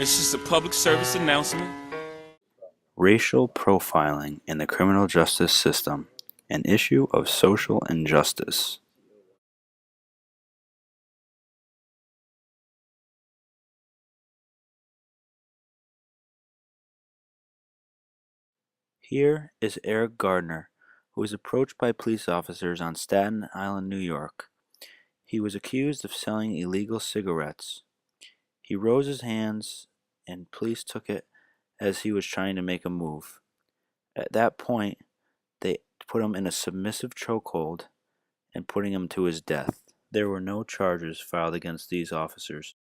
It's just a public service announcement. Racial profiling in the criminal justice system, an issue of social injustice. Here is Eric Gardner, who was approached by police officers on Staten Island, New York. He was accused of selling illegal cigarettes. He rose his hands, and police took it as he was trying to make a move. At that point, they put him in a submissive chokehold and putting him to his death. There were no charges filed against these officers.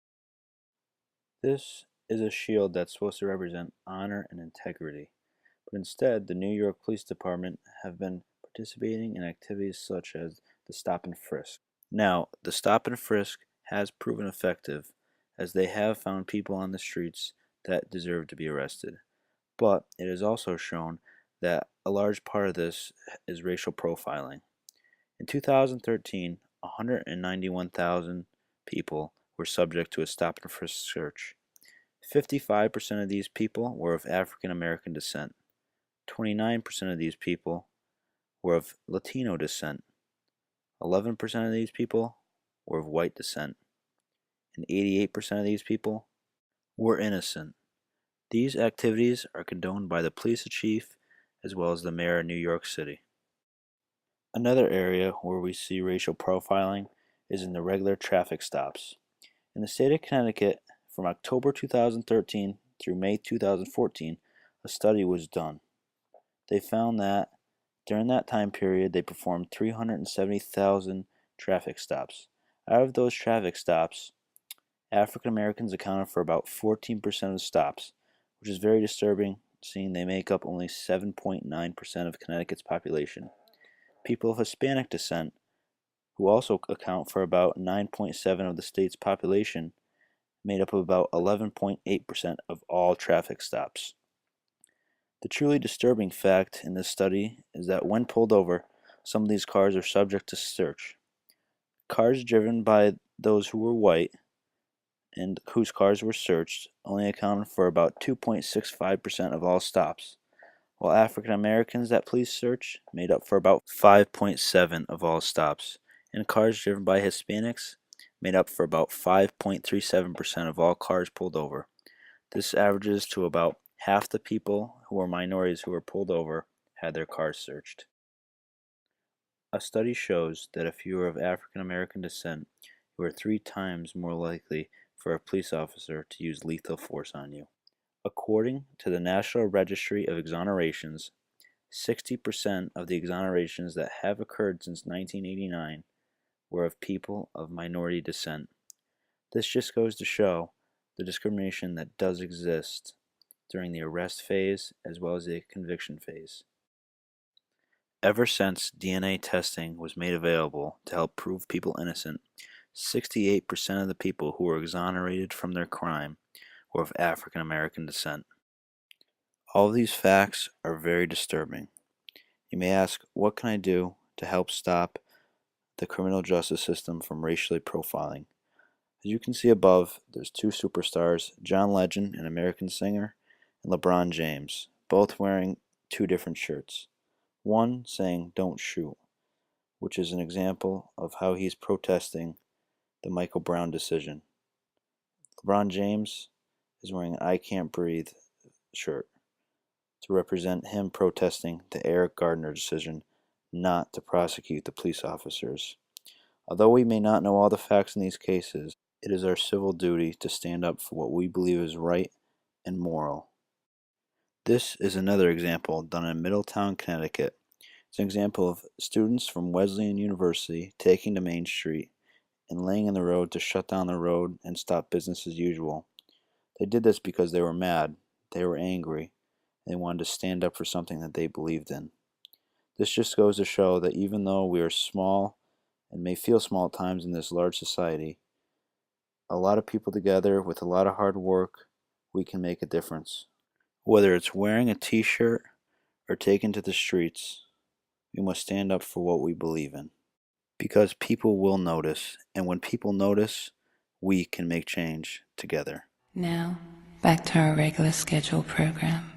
This is a shield that's supposed to represent honor and integrity, but instead, the New York Police Department have been participating in activities such as the stop and frisk. Now, the stop and frisk has proven effective as they have found people on the streets that deserve to be arrested, but it has also shown that a large part of this is racial profiling. In 2013, 191,000 people were subject to a stop and frisk search. 55% of these people were of African American descent. 29% of these people were of Latino descent. 11% of these people were of white descent. And 88% of these people were innocent. These activities are condoned by the police chief as well as the mayor of New York City. Another area where we see racial profiling is in the regular traffic stops. In the state of Connecticut, from October 2013 through May 2014, a study was done. They found that during that time period, they performed 370,000 traffic stops. Out of those traffic stops, African Americans accounted for about 14% of the stops, which is very disturbing, seeing they make up only 7.9% of Connecticut's population. People of Hispanic descent, who also account for about 9.7% of the state's population, made up about 11.8% of all traffic stops. The truly disturbing fact in this study is that when pulled over, some of these cars are subject to search. Cars driven by those who were white and whose cars were searched only accounted for about 2.65% of all stops, while African Americans that police search made up for about 5.7% of all stops, and cars driven by Hispanics made up for about 5.37% of all cars pulled over. This averages to about half the people who were minorities who were pulled over had their cars searched. A study shows that if you are of African American descent, you are 3 times more likely for a police officer to use lethal force on you. According to the National Registry of Exonerations, 60% of the exonerations that have occurred since 1989 were of people of minority descent. This just goes to show the discrimination that does exist during the arrest phase as well as the conviction phase. Ever since DNA testing was made available to help prove people innocent, 68% of the people who were exonerated from their crime were of African American descent. All of these facts are very disturbing. You may ask, what can I do to help stop the criminal justice system from racially profiling? As you can see above, there's 2 superstars, John Legend, an American singer, and LeBron James, both wearing 2 different shirts. One saying, "Don't shoot," which is an example of how he's protesting the Michael Brown decision. LeBron James is wearing an "I Can't Breathe" shirt to represent him protesting the Eric Gardner decision not to prosecute the police officers. Although we may not know all the facts in these cases, it is our civil duty to stand up for what we believe is right and moral. This is another example done in Middletown, Connecticut. It's an example of students from Wesleyan University taking to Main Street and laying in the road to shut down the road and stop business as usual. They did this because they were mad, they were angry, and they wanted to stand up for something that they believed in. This just goes to show that even though we are small and may feel small at times in this large society, a lot of people together with a lot of hard work, we can make a difference. Whether it's wearing a t-shirt or taking to the streets, we must stand up for what we believe in. Because people will notice, and when people notice, we can make change together. Now, back to our regular scheduled program.